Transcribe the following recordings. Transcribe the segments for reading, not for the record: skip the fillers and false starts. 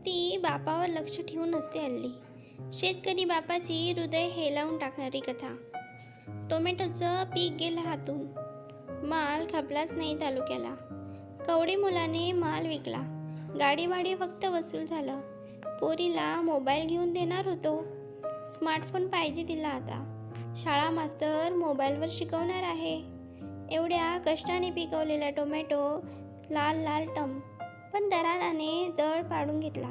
ती बापावर लक्ष ठेवून नसते हल्ली. शेतकरी बापाची हृदय हेलावून टाकणारी कथा. टोमॅटोचं पीक गेलं हातून, माल खपलाच नाही तालुक्याला. कवडी मुलाने माल विकला, गाडी भाडे फक्त वसूल झालं. पोरीला मोबाईल घेऊन देणार होतो, स्मार्टफोन पाहिजे तिला आता. शाळा मास्तर मोबाईलवर शिकवणार आहे. एवढ्या कष्टाने पिकवलेला टोमॅटो लाल लाल टम, पण दलालाने दळ पाडून घेतला.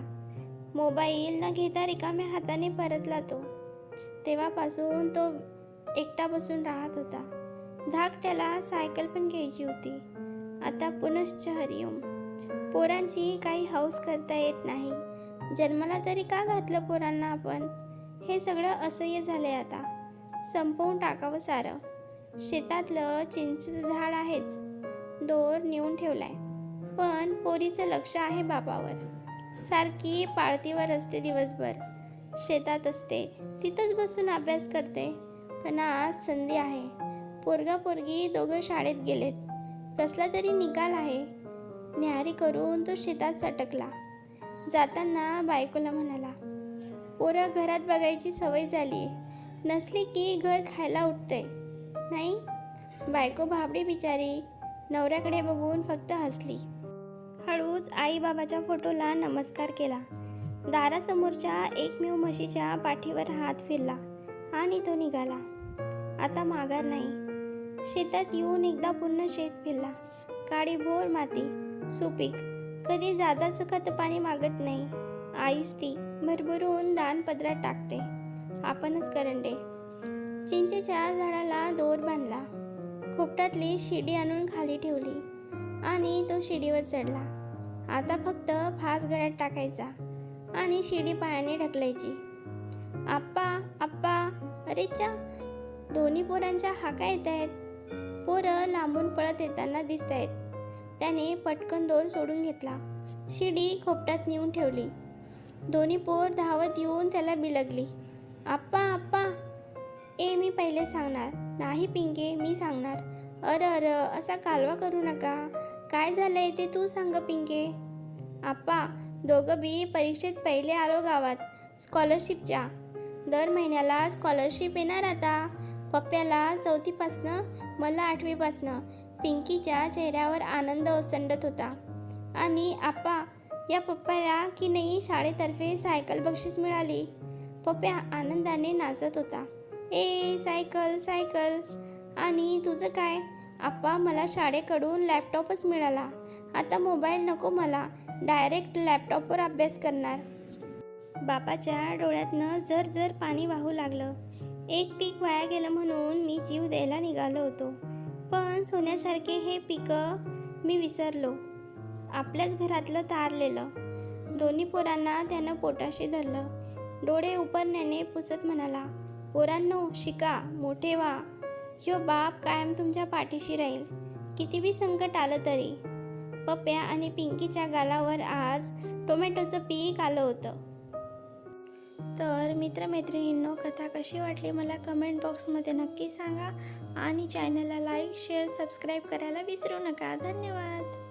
मोबाईल न घेता रिकाम्या हाताने परतला तो. तेव्हापासून तो एकटा बसून राहत होता. धाकट्याला सायकल पण घ्यायची होती. आता पुनश्च हरिओम. पोरांची काही हौस करता येत नाही. जन्माला तरी का घातलं पोरांना आपण? हे सगळं असह्य झालंय आता. संपवून टाकावं सारं. शेतातलं चिंचेचं झाड आहेच, दोर नेऊन ठेवलाय. पण पोरीचं लक्ष आहे बापावर. सारखी पाळतीवर असते दिवसभर. शेतात असते, तिथंच बसून अभ्यास करते. पण आज संधी आहे. पोरगा पोरगी दोघं शाळेत गेलेत. कसला तरी निकाल आहे. न्याहारी करून तो शेतात सटकला. जाताना बायकोला म्हणाला, पोरं घरात बघायची सवय झाली, नसली की घर खायला उठते नाही. बायको भाबडी बिचारी नवऱ्याकडे बघून फक्त हसली. हळूच आई बाबाच्या फोटोला नमस्कार केला. दारासमोरच्या एकमेव म्हशीच्या पाठीवर हात फिरला आणि तो निघाला. आता माघार नाही. शेतात येऊन एकदा पूर्ण शेत फिरला. काळीभोर माती, सुपीक. कधी जादाचं खतपाणी मागत नाही. आईच ती भरभरून दानपदरात टाकते. आपणच करंडे. चिंचेच्या झाडाला दोर बांधला. खोपटातली शिडी आणून खाली ठेवली आणि तो शिडीवर चढला. आता फक्त फास गळ्यात टाकायचा आणि शिडी पायाने ढकलायची. आप्पा आप्पा, अरेच्या! दोन्ही पोरांच्या हाका येत आहेत. पोरं लांबून पळत येताना दिसत आहेत. त्याने पटकन दोर सोडून घेतला. शिडी खोपटात नेऊन ठेवली. दोन्ही पोर धावत येऊन त्याला बिलगली. आप्पा आप्पा! ए, मी पहिले सांगणार. नाही पिंके, मी सांगणार. अर असा कालवा करू नका. काय झालंय ते तू सांग पिंके. आप्पा, दोघं बी परीक्षेत पहिले आलो गावात, स्कॉलरशिपच्या. दर महिन्याला स्कॉलरशिप येणार आता. पप्प्याला 4थीपासनं, मला 8वीपासनं. पिंकीच्या चेहऱ्यावर आनंद ओसंडत होता. आणि आप्पा, या पप्पाला की नाही शाळेतर्फे सायकल बक्षीस मिळाली. पप्प्या आनंदाने नाचत होता. ए, सायकल सायकल! आणि तुझं काय? आप्पा, मला शाळेकडून लॅपटॉपच मिळाला. आता मोबाईल नको मला, डायरेक्ट लॅपटॉपवर अभ्यास करणार. बापाच्या डोळ्यातनं झरझर पाणी वाहू लागलं. एक पीक वाया गेलं म्हणून मी जीव द्यायला निघालो होतो. पण सोन्यासारखे हे पिकं मी विसरलो. आपल्याच घरातलं तारलेलं. दोन्ही पोरांना त्यानं पोटाशी धरलं. डोळे उपरण्याने पुसत म्हणाला, पोरांनो, शिका, मोठे व्हा. ह्यो बाप कायम तुमच्या पाठीशी राहील, किती बी संकट आलं तरी. पप्प्या आणि पिंकीच्या गालावर आज टोमॅटोचं पीक आलं होतं. तर मित्रमैत्रिणींनो, कथा कशी वाटली मला कमेंट बॉक्समध्ये नक्की सांगा. आणि चॅनलला लाईक, शेअर, सबस्क्राईब करायला विसरू नका. धन्यवाद.